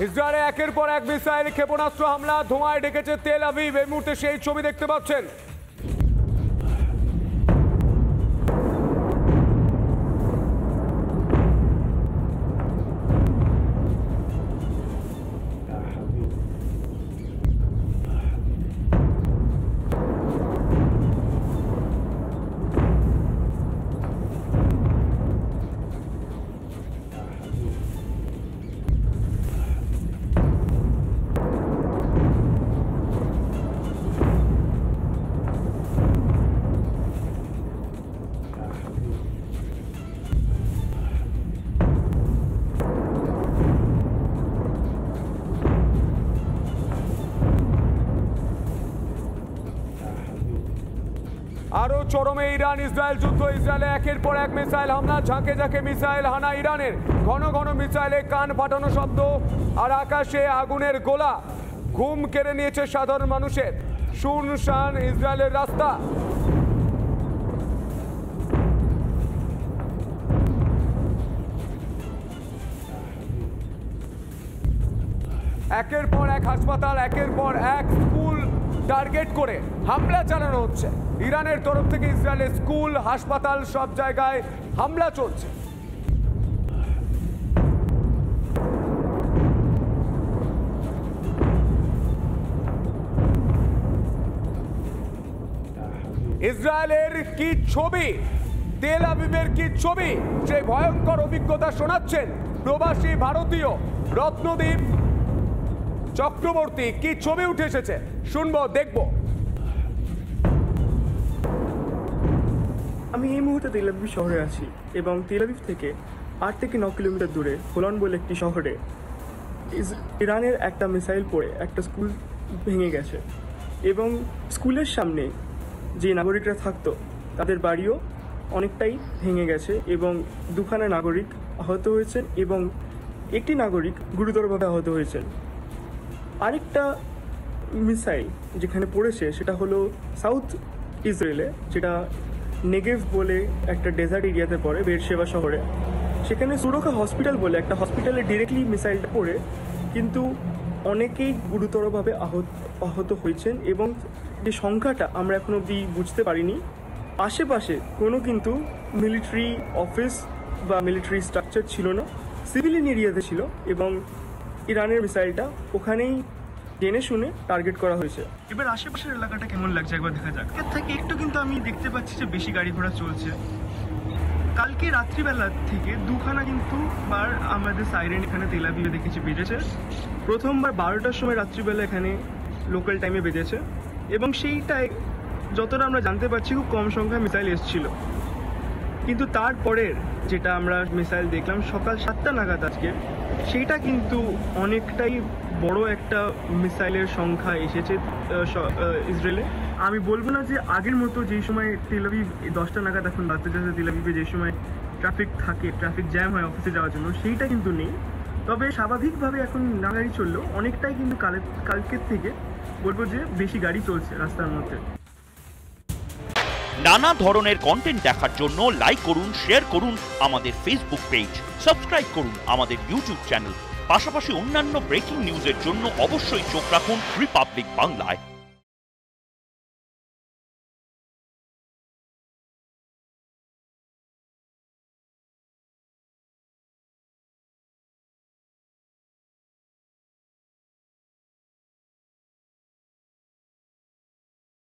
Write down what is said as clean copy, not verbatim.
ইসরায়েলে একের পর এক মিসাইল ক্ষেপণাস্ত্র হামলা, ধোঁয়ায় ঢেকেছে তেল আভিভ। এই মুহূর্তে সেই ছবি দেখতে পাচ্ছেন। আরো চরমে ইরান ইসরায়েল যুদ্ধ। ইসরায়েলে একের পর এক মিসাইল হামলা, ঝাঁকে ঝাঁকে মিসাইল হানা ইরানের। ঘন ঘন মিসাইলে কান ফাটানো শব্দ আর আকাশে আগুনের গোলা। ঘুম কেড়ে নিয়েছে সাধারণ মানুষের। শুনশান ইসরায়েলের রাস্তা। একের পর এক হাসপাতাল, একের পর এক স্কুল টার্গেট করে হামলা চালানো হচ্ছে। ইরানের তরফ থেকে ইসরায়েলের স্কুল, হাসপাতাল সব জায়গায় হামলা চলছে। ইসরায়েলের কি ছবি, তেল আভিভের কি ছবি, সেই ভয়ঙ্কর অভিজ্ঞতা শোনাচ্ছেন প্রবাসী ভারতীয় রত্নদীপ চক্রবর্তী। কি ছবি উঠে এসেছে শুনবো, দেখবো। আমি এই মুহূর্তে তেল আভিভ শহরে আছি এবং তেল আভিভ থেকে 8 থেকে 9 কিলোমিটার দূরে হোলন বলে একটি শহরে ইরানের একটা মিসাইল পড়ে একটা স্কুল ভেঙে গেছে এবং স্কুলের সামনে যে নাগরিকরা থাকতো তাদের বাড়িও অনেকটাই ভেঙে গেছে এবং দুখানা নাগরিক আহত হয়েছেন এবং একটি নাগরিক গুরুতরভাবে আহত হয়েছেন। আরেকটা মিসাইল যেখানে পড়েছে সেটা হলো সাউথ ইসরায়েলে, যেটা নেগেভ বলে একটা ডেজার্ট এরিয়াতে পড়ে, বেরশেবা শহরে। সেখানে সুরক্ষা হসপিটাল বলে একটা হসপিটালে ডিরেক্টলি মিসাইলটা পড়ে কিন্তু অনেকেই গুরুতরভাবে আহত হয়েছেন এবং যে সংখ্যাটা আমরা এখন অবধি বুঝতে পারিনি। আশেপাশে কোনো কিন্তু মিলিটারি অফিস বা মিলিটারি স্ট্রাকচার ছিল না, সিভিলিয়ান এরিয়াতে ছিল এবং ইরানের মিসাইলটা ওখানেই জেনে শুনে টার্গেট করা হয়েছে। এবার আশেপাশের এলাকাটা কেমন লাগছে একবার দেখা যাক। এর থেকে একটু কিন্তু আমি দেখতে পাচ্ছি যে বেশি গাড়ি ঘোড়া চলছে। কালকে রাত্রিবেলা থেকে দুখানা কিন্তু বার আমাদের সাইরেন এখানে তেল আভিভে দেখেছি বেজেছে। প্রথমবার 12টার সময় রাত্রিবেলা এখানে লোকাল টাইমে বেজেছে এবং সেইটাই যতটা আমরা জানতে পারছি খুব কম সংখ্যায় মিসাইল এসেছিল। কিন্তু তারপরের যেটা আমরা মিসাইল দেখলাম সকাল 7টা নাগাদ আজকে, সেইটা কিন্তু অনেকটাই বড় একটা মিসাইলের সংখ্যা এসেছে ইসরায়েলে। আমি বলবো না যে আগের মতো যেই সময় তেল আভিভ 10টা নাগাদ এখন বাচ্চা যাচ্ছে তেল আভিভে যে সময় ট্রাফিক থাকে, ট্রাফিক জ্যাম হয় অফিসে যাওয়ার জন্য, সেইটা কিন্তু নেই। তবে স্বাভাবিকভাবে এখন না গাড়ি চললেও অনেকটাই কিন্তু কালকের থেকে বলবো যে বেশি গাড়ি চলছে রাস্তার মধ্যে। নানা ধরনের কন্টেন্ট দেখার জন্য লাইক করুন, শেয়ার করুন আমাদের ফেসবুক পেজ, সাবস্ক্রাইব করুন আমাদের ইউটিউব চ্যানেল। পাশাপাশি অন্যান্য ব্রেকিং নিউজের জন্য অবশ্যই চোখ রাখুন রিপাবলিক বাংলায়।